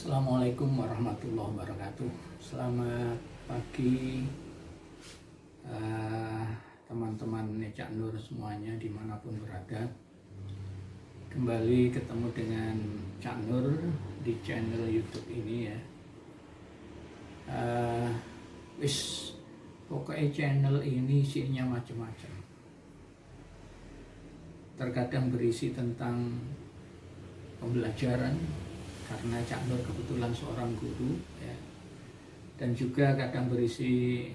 Assalamualaikum warahmatullahi wabarakatuh. Selamat pagi teman-teman Cak Nur semuanya dimanapun berada. Kembali ketemu dengan Cak Nur di channel YouTube ini ya. Pokoknya channel ini isinya macam-macam. Terkadang berisi tentang pembelajaran, karena Cak Nur kebetulan seorang guru ya. Dan juga kadang berisi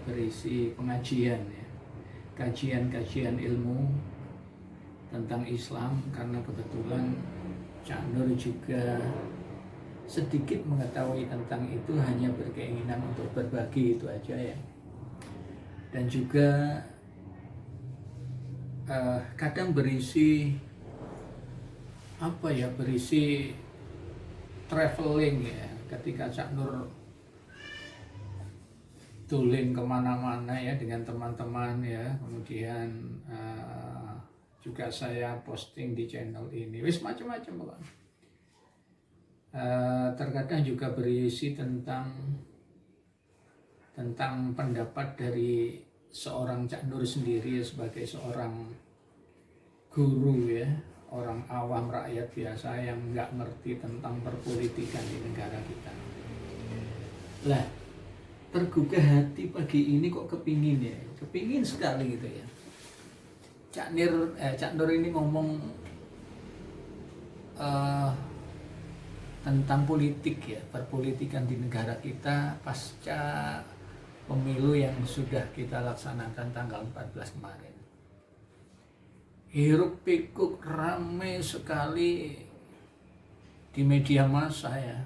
berisi pengajian ya, kajian ilmu tentang Islam, karena kebetulan Cak Nur juga sedikit mengetahui tentang itu, hanya berkeinginan untuk berbagi itu aja ya. Dan juga kadang berisi berisi traveling ya, ketika Cak Nur tuling kemana-mana ya dengan teman-teman ya. Kemudian juga saya posting di channel ini, wis macam-macam pokoknya. Terkadang juga berisi tentang pendapat dari seorang Cak Nur sendiri sebagai seorang guru ya, orang awam, rakyat biasa yang nggak ngerti tentang perpolitikan di negara kita. Lah, tergugah hati pagi ini kok kepingin sekali gitu ya. Cak Nur ini ngomong tentang politik ya, perpolitikan di negara kita pasca pemilu yang sudah kita laksanakan tanggal 14 kemarin. Hiruk pikuk ramai sekali di media massa ya,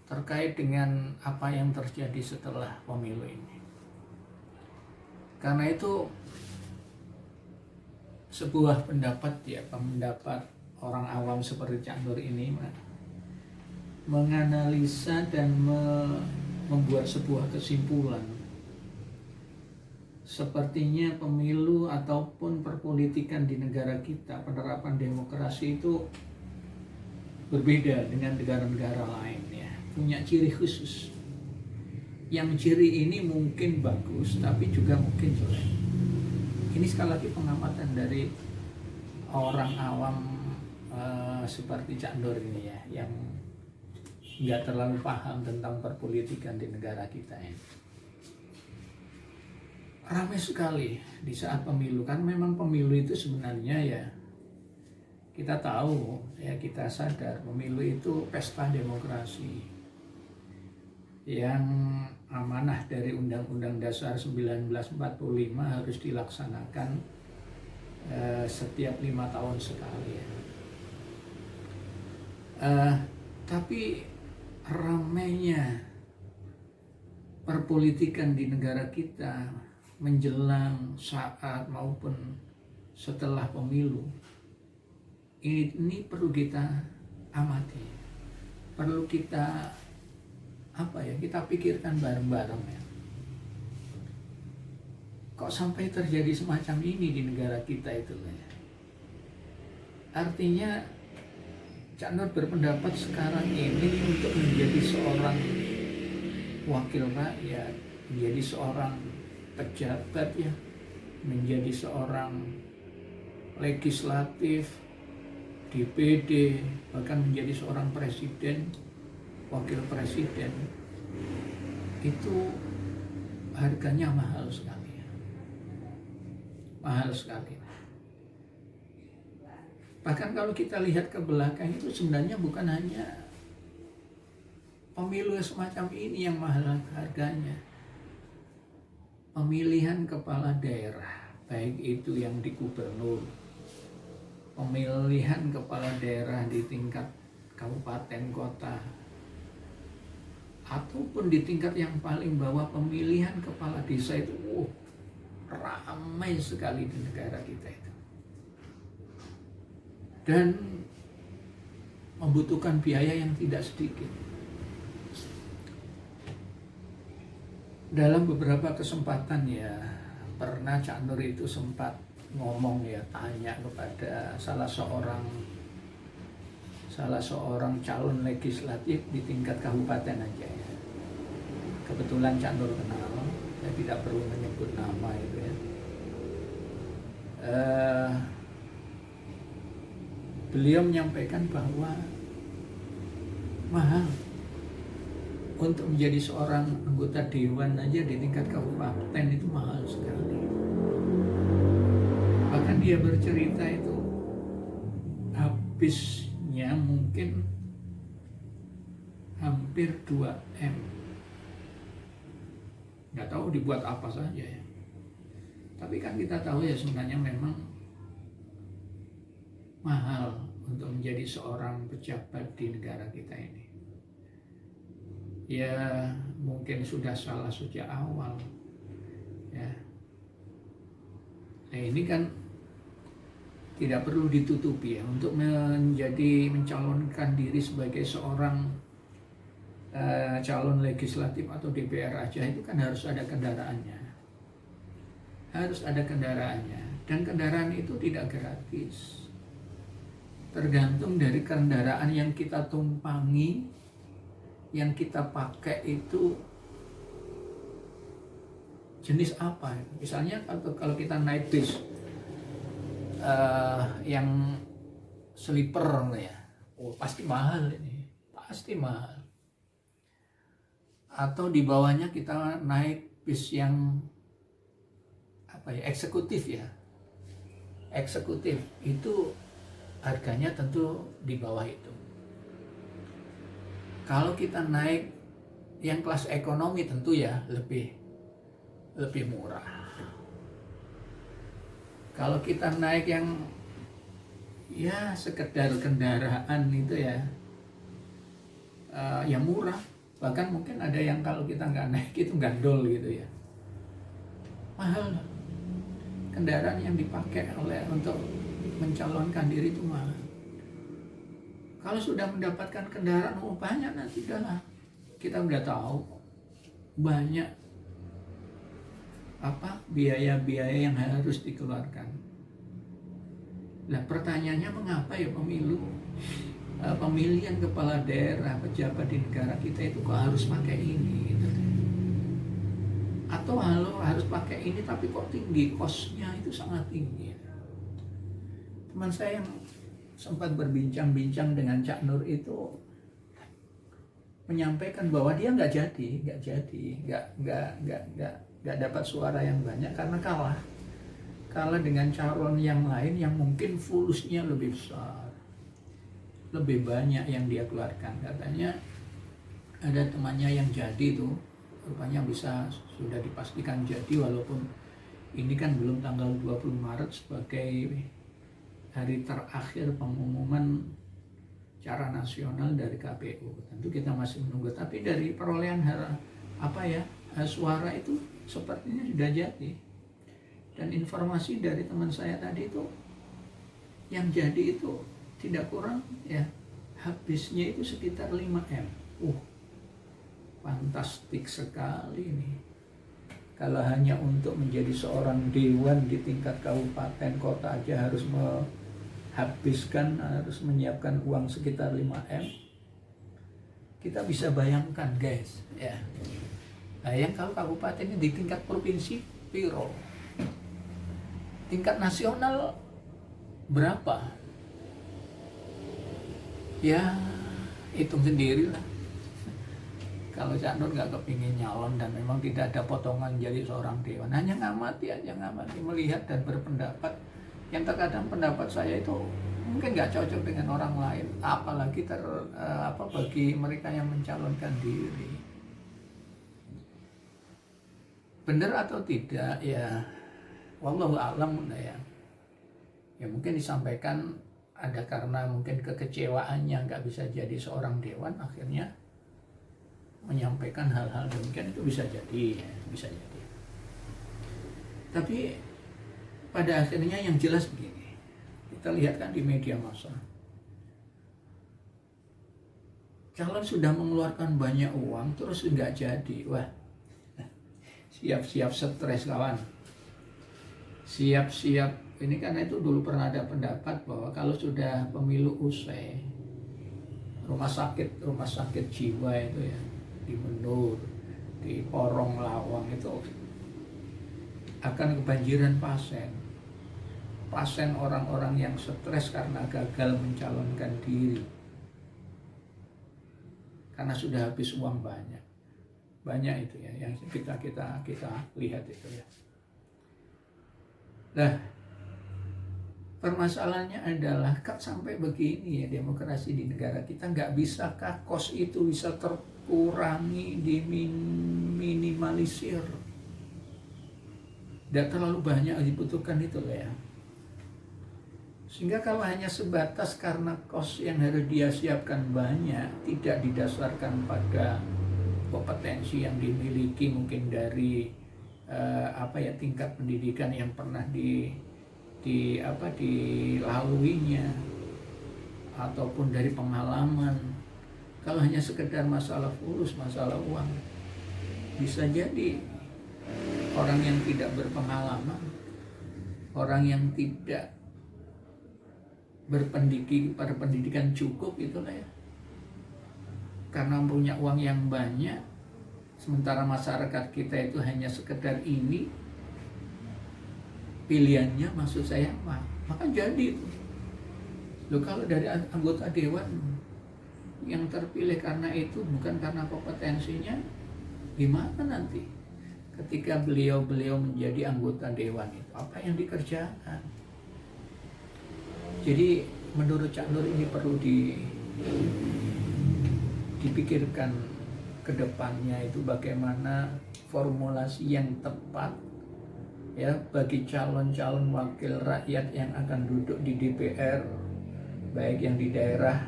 terkait dengan apa yang terjadi setelah pemilu ini. Karena itu sebuah pendapat orang awam seperti Cak Nur ini menganalisa dan membuat sebuah kesimpulan. Sepertinya pemilu ataupun perpolitikan di negara kita, penerapan demokrasi itu berbeda dengan negara-negara lain ya, punya ciri khusus. Yang ciri ini mungkin bagus tapi juga mungkin jelek. Ini sekali lagi pengamatan dari orang awam seperti Cak Nur ini ya, yang nggak terlalu paham tentang perpolitikan di negara kita ya. Ramai sekali di saat pemilu, kan memang pemilu itu sebenarnya ya, kita tahu ya, kita sadar pemilu itu pesta demokrasi yang amanah dari Undang-Undang Dasar 1945 harus dilaksanakan setiap 5 tahun sekali ya. Tapi ramainya perpolitikan di negara kita menjelang, saat maupun setelah pemilu ini perlu kita amati, perlu kita kita pikirkan bareng-bareng ya. Kok sampai terjadi semacam ini di negara kita itu ya? Artinya Cak Nur berpendapat sekarang ini untuk menjadi seorang wakil rakyat, menjadi seorang pejabat ya, menjadi seorang legislatif, DPD, bahkan menjadi seorang presiden, wakil presiden, itu harganya mahal sekali ya. Mahal sekali. Bahkan kalau kita lihat ke belakang, itu sebenarnya bukan hanya pemilu semacam ini yang mahal harganya. Pemilihan kepala daerah, baik itu yang di gubernur, pemilihan kepala daerah di tingkat kabupaten kota, ataupun di tingkat yang paling bawah, pemilihan kepala desa itu ramai sekali di negara kita itu. Dan membutuhkan biaya yang tidak sedikit. Dalam beberapa kesempatan ya, pernah Cak Nur itu sempat ngomong ya, tanya kepada salah seorang salah seorang calon legislatif di tingkat kabupaten aja ya. Kebetulan Cak Nur kenal, saya tidak perlu menyebut nama itu ya. Beliau menyampaikan bahwa mahal untuk menjadi seorang anggota dewan aja di tingkat kabupaten itu mahal sekali. Bahkan dia bercerita itu habisnya mungkin hampir 2M. Nggak tahu dibuat apa saja ya. Tapi kan kita tahu ya sebenarnya memang mahal untuk menjadi seorang pejabat di negara kita ini. Ya mungkin sudah salah sejak awal ya. Nah ini kan tidak perlu ditutupi ya, untuk mencalonkan diri sebagai seorang calon legislatif atau DPR aja itu kan harus ada kendaraannya. Harus ada kendaraannya, dan kendaraan itu tidak gratis. Tergantung dari kendaraan yang kita tumpangi, yang kita pakai itu jenis apa. Misalnya kalau kita naik bis yang sleeper ya, oh pasti mahal ini, pasti mahal. Atau di bawahnya kita naik bis yang apa ya, eksekutif ya, eksekutif itu harganya tentu di bawah itu. Kalau kita naik yang kelas ekonomi tentu ya lebih murah. Kalau kita naik yang ya sekedar kendaraan itu ya yang murah. Bahkan mungkin ada yang kalau kita nggak naik itu gandol gitu ya. Mahal. Kendaraan yang dipakai untuk mencalonkan diri itu mahal. Kalau sudah mendapatkan kendaraan banyak nanti dah kita udah tahu banyak apa biaya-biaya yang harus dikeluarkan. Nah pertanyaannya mengapa ya pemilihan kepala daerah, pejabat di negara kita itu kok harus pakai ini gitu. Atau harus pakai ini tapi kok tinggi, kosnya itu sangat tinggi. Teman saya yang sempat berbincang-bincang dengan Cak Nur itu menyampaikan bahwa dia nggak dapat suara yang banyak karena kalah dengan calon yang lain yang mungkin fulusnya lebih besar, lebih banyak yang dia keluarkan. Katanya ada temannya yang jadi tuh rupanya sudah dipastikan jadi, walaupun ini kan belum tanggal 20 Maret sebagai hari terakhir pengumuman secara nasional dari KPU. Tentu kita masih menunggu, tapi dari perolehan suara itu sepertinya sudah jadi. Dan informasi dari teman saya tadi itu yang jadi itu tidak kurang ya, habisnya itu sekitar 5M. Fantastik sekali ini. Kalau hanya untuk menjadi seorang dewan di tingkat kabupaten kota aja harus harus menyiapkan uang sekitar 5M. Kita bisa bayangkan guys ya. Nah yang kalau kabupaten ini di tingkat provinsi piro, tingkat nasional berapa ya, hitung sendirilah. Kalau Cak Nur nggak kepingin nyalon dan memang tidak ada potongan jadi seorang dewan, hanya ngamati melihat dan berpendapat. Yang terkadang pendapat saya itu mungkin nggak cocok dengan orang lain, apalagi bagi mereka yang mencalonkan diri. Benar atau tidak ya, wallahu a'lam ya. Ya mungkin disampaikan ada karena mungkin kekecewaannya nggak bisa jadi seorang dewan, akhirnya menyampaikan hal-hal demikian. Itu bisa jadi ya, bisa jadi. Tapi pada akhirnya yang jelas begini, kita lihat kan di media massa, calon sudah mengeluarkan banyak uang terus nggak jadi, wah siap-siap stres kawan, siap-siap ini. Karena itu dulu pernah ada pendapat bahwa kalau sudah pemilu usai rumah sakit jiwa itu ya di Menur, di Porong Lawang itu akan kebanjiran pasien orang-orang yang stres karena gagal mencalonkan diri, karena sudah habis uang banyak itu ya yang kita lihat itu ya. Nah, permasalahannya adalah sampai begini ya demokrasi di negara kita, nggak bisakah kos itu bisa terkurangi, diminimalisir? Tidak terlalu banyak dibutuhkan itu lah ya. Sehingga kalau hanya sebatas karena kos yang harus dia siapkan banyak, tidak didasarkan pada kompetensi yang dimiliki mungkin dari tingkat pendidikan yang pernah dilaluinya ataupun dari pengalaman. Kalau hanya sekedar masalah fulus, masalah uang, bisa jadi orang yang tidak berpengalaman, orang yang tidak berpendidikan cukup itulah ya, karena punya uang yang banyak, sementara masyarakat kita itu hanya sekedar ini pilihannya, maksud saya maka jadi loh, kalau dari anggota dewan yang terpilih karena itu bukan karena kompetensinya, gimana nanti ketika beliau menjadi anggota dewan itu apa yang dikerjakan? Jadi menurut Cak Nur ini perlu dipikirkan ke depannya itu bagaimana formulasi yang tepat ya bagi calon-calon wakil rakyat yang akan duduk di DPR, baik yang di daerah,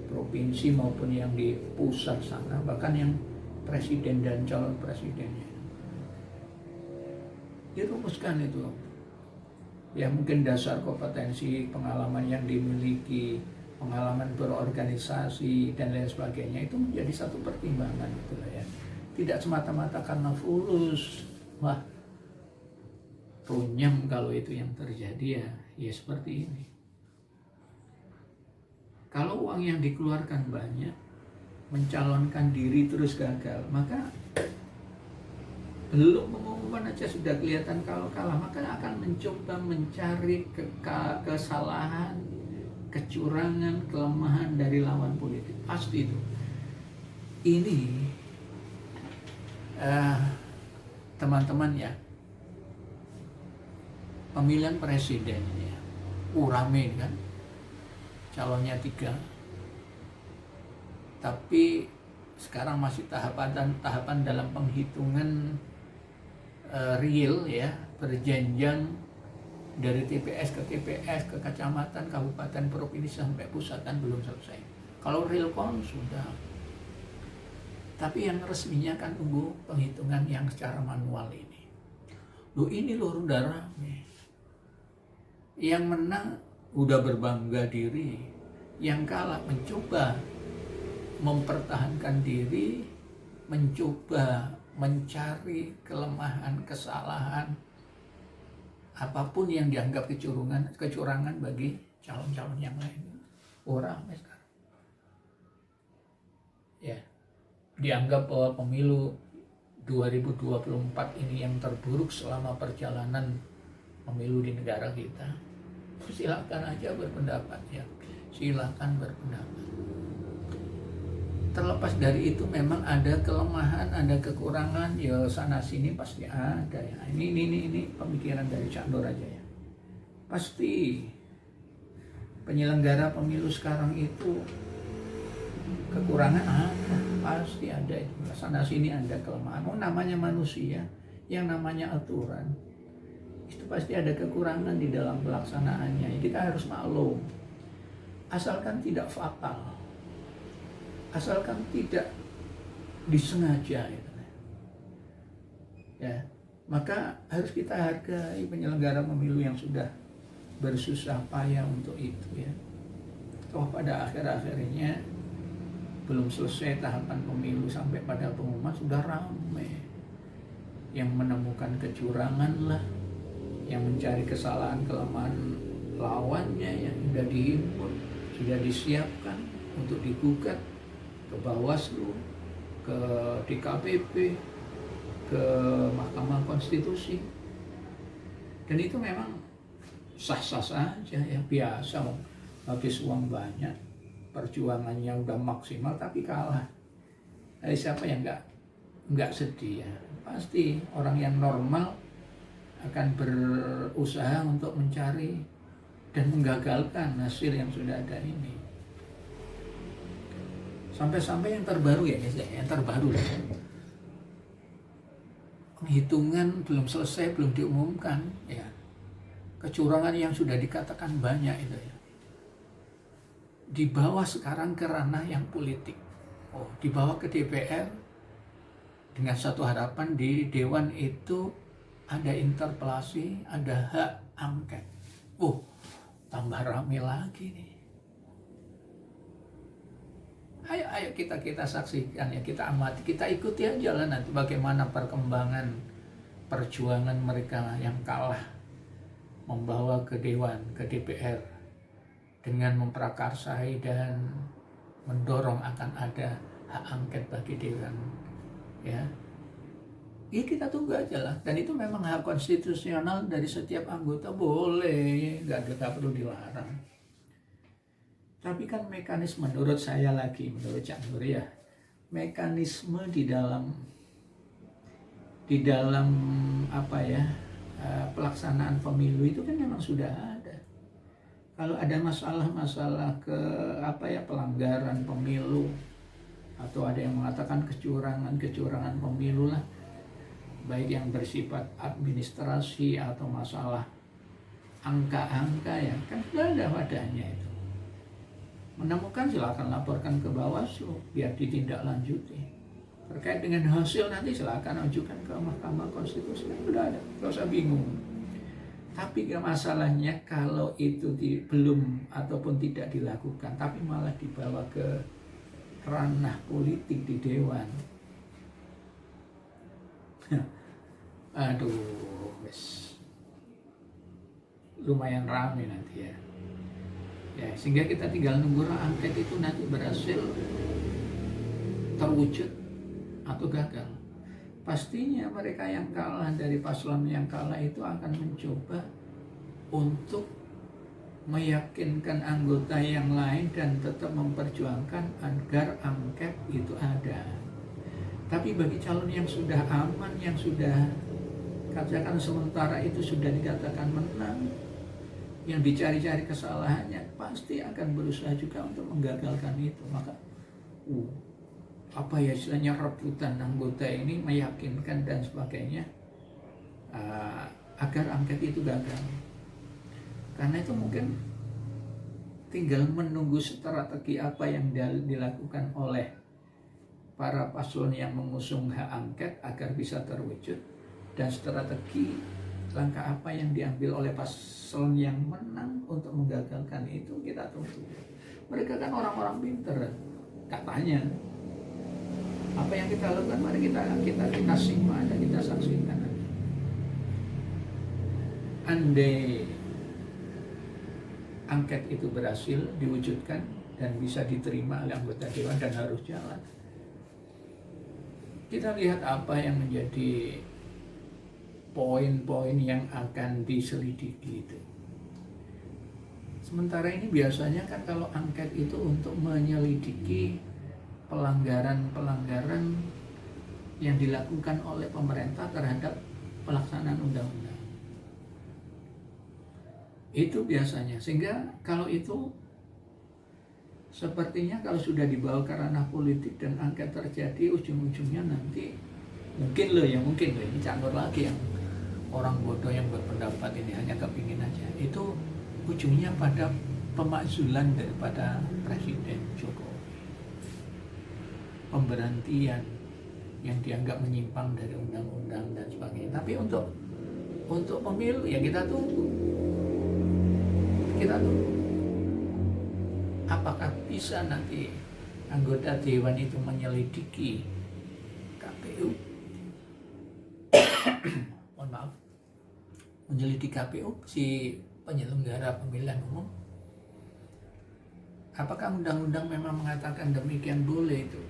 provinsi maupun yang di pusat sana, bahkan yang presiden dan calon presidennya. Dirumuskan itu ya, mungkin dasar kompetensi, pengalaman yang dimiliki, pengalaman berorganisasi dan lain sebagainya, itu menjadi satu pertimbangan itulah ya. Tidak semata-mata karena fulus, runyam kalau itu yang terjadi ya seperti ini. Kalau uang yang dikeluarkan banyak, mencalonkan diri terus gagal, maka belum pengumuman aja sudah kelihatan kalau kalah, maka akan mencoba mencari kesalahan, kecurangan, kelemahan dari lawan politik. Pasti itu. Ini teman-teman ya, pemilihan presidennya rame kan, calonnya 3, tapi sekarang masih tahapan dalam penghitungan real ya, berjenjang dari TPS ke TPS, ke kecamatan, kabupaten, provinsi sampai pusatan belum selesai. Kalau real count sudah, tapi yang resminya kan tunggu penghitungan yang secara manual ini. Ini udah rame. Yang menang udah berbangga diri, yang kalah mencoba mempertahankan diri, mencoba mencari kelemahan, kesalahan, apapun yang dianggap kecurangan bagi calon-calon yang lain. Orang sekarang ya, dianggap bahwa pemilu 2024 ini yang terburuk selama perjalanan pemilu di negara kita. Silakan aja berpendapat ya, silakan berpendapat. Terlepas dari itu memang ada kelemahan, ada kekurangan, ya sana sini pasti ada ya. Ini pemikiran dari Cak Nur aja ya. Pasti penyelenggara pemilu sekarang itu kekurangan ada, pasti ada itu. Sana sini ada kelemahan. Namanya manusia, yang namanya aturan, itu pasti ada kekurangan di dalam pelaksanaannya. Kita harus maklum, asalkan tidak fatal, asalkan tidak disengaja ya, maka harus kita hargai penyelenggara pemilu yang sudah bersusah payah untuk itu ya. Toh pada akhir-akhirnya belum selesai tahapan pemilu sampai pada pengumuman sudah ramai yang menemukan kecurangan lah, yang mencari kesalahan kelemahan lawannya yang sudah dihimpun, sudah disiapkan untuk digugat ke Bawaslu, ke DKPP, ke Mahkamah Konstitusi. Dan itu memang sah-sah saja ya, biasa, habis uang banyak, perjuangannya udah maksimal tapi kalah. Siapa yang nggak sedih ya? Pasti orang yang normal akan berusaha untuk mencari dan menggagalkan hasil yang sudah ada ini. Sampai-sampai yang terbaru ya, yang terbaru lah. Penghitungan belum selesai, belum diumumkan ya. Kecurangan yang sudah dikatakan banyak itu ya. Dibawa sekarang ke ranah yang politik. Dibawa ke DPR dengan satu harapan di Dewan itu ada interpelasi, ada hak angket. Tambah rame lagi nih. Ayo kita saksikan ya, kita amati, kita ikuti aja lah nanti bagaimana perkembangan perjuangan mereka yang kalah membawa ke Dewan, ke DPR dengan memprakarsai dan mendorong akan ada hak angket bagi Dewan ya. Kita tunggu aja lah, dan itu memang hak konstitusional dari setiap anggota, boleh, nggak perlu dilarang. Tapi kan mekanisme, menurut saya lagi, menurut Cak Nur ya, mekanisme di dalam pelaksanaan pemilu itu kan memang sudah ada. Kalau ada masalah-masalah pelanggaran pemilu, atau ada yang mengatakan kecurangan pemilu lah, baik yang bersifat administrasi atau masalah angka-angka ya, kan sudah ada wadahnya itu. Menemukan silakan laporkan ke Bawaslu biar ditindaklanjuti. Terkait dengan hasil nanti silakan ajukan ke Mahkamah Konstitusi, sudah ada, nggak usah bingung. Tapi masalahnya kalau itu belum ataupun tidak dilakukan, tapi malah dibawa ke ranah politik di Dewan. Aduh, lumayan rame nanti ya. Sehingga kita tinggal nunggu angket itu nanti berhasil terwujud atau gagal. Pastinya mereka yang kalah, dari paslon yang kalah itu akan mencoba untuk meyakinkan anggota yang lain dan tetap memperjuangkan agar angket itu ada. Tapi bagi calon yang sudah aman, yang sudah katakan sementara itu sudah dikatakan menang, yang dicari-cari kesalahannya, pasti akan berusaha juga untuk menggagalkan itu. Maka istilahnya rebutan anggota ini meyakinkan dan sebagainya agar angket itu gagal. Karena itu mungkin tinggal menunggu strategi apa yang dilakukan oleh para paslon yang mengusung hak angket agar bisa terwujud, dan strategi langkah apa yang diambil oleh paslon yang menang untuk menggagalkan itu kita tunggu. Mereka kan orang-orang pinter katanya. Apa yang kita lakukan, mari kita simak dan kita saksikan. Andai angket itu berhasil diwujudkan dan bisa diterima oleh anggota Dewan dan harus jalan, kita lihat apa yang menjadi poin-poin yang akan diselidiki itu. Sementara ini biasanya kan kalau angket itu untuk menyelidiki pelanggaran-pelanggaran yang dilakukan oleh pemerintah terhadap pelaksanaan undang-undang. Itu biasanya, sehingga kalau itu sepertinya kalau sudah dibawa ke ranah politik dan angket terjadi, ujung-ujungnya nanti mungkin ini campur lagi yang orang bodoh yang berpendapat ini hanya kepingin aja, itu ujungnya pada pemakzulan daripada Presiden Jokowi, pemberhentian yang dianggap menyimpang dari undang-undang dan sebagainya. Tapi untuk pemilu ya kita tunggu apakah bisa nanti anggota Dewan itu menyelidiki KPU menyelidiki KPU, si penyelenggara pemilihan umum, Apakah undang-undang memang mengatakan demikian boleh itu?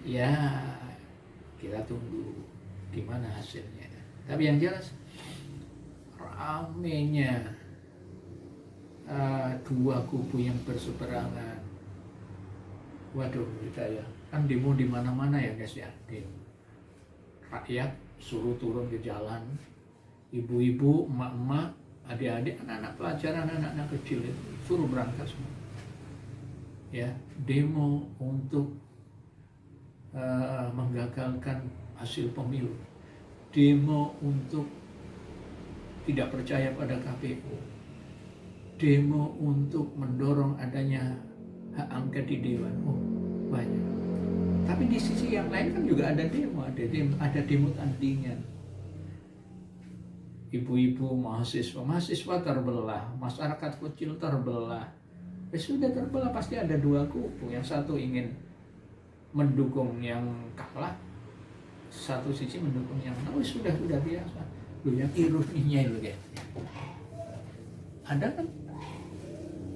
Ya, kita tunggu gimana hasilnya. Tapi yang jelas ramenya dua kubu yang berseberangan. Waduh, kita ya kan demo di mana-mana ya guys ya. Rakyat suruh turun ke jalan, ibu-ibu, emak-emak, adik-adik, anak-anak pelajar, anak-anak kecil itu suruh berangkat semua. Ya, demo untuk menggagalkan hasil pemilu, demo untuk tidak percaya pada KPU, demo untuk mendorong adanya hak angket di Dewan. Oh, banyak. Tapi di sisi yang lain kan juga ada demo tandingan. Ibu-ibu, mahasiswa terbelah, masyarakat kecil terbelah. Sudah terbelah, pasti ada dua kubu. Yang satu ingin mendukung yang kalah, satu sisi mendukung yang menang. Sudah biasa. Loh, yang ironinya itu ya. Ada kan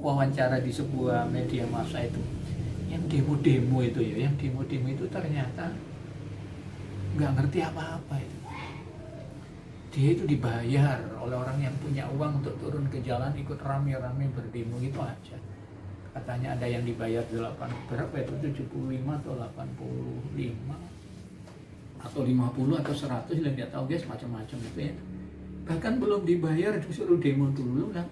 wawancara di sebuah media massa itu, yang demo-demo itu ya, yang demo-demo itu ternyata nggak ngerti apa-apa itu. Dia itu dibayar oleh orang yang punya uang untuk turun ke jalan ikut rame-rame berdemo gitu aja. Katanya ada yang dibayar 8 berapa itu, 75 atau 85 atau 50 atau 100, nggak tahu guys, macam-macam itu ya. Bahkan belum dibayar disuruh demo dulu lah.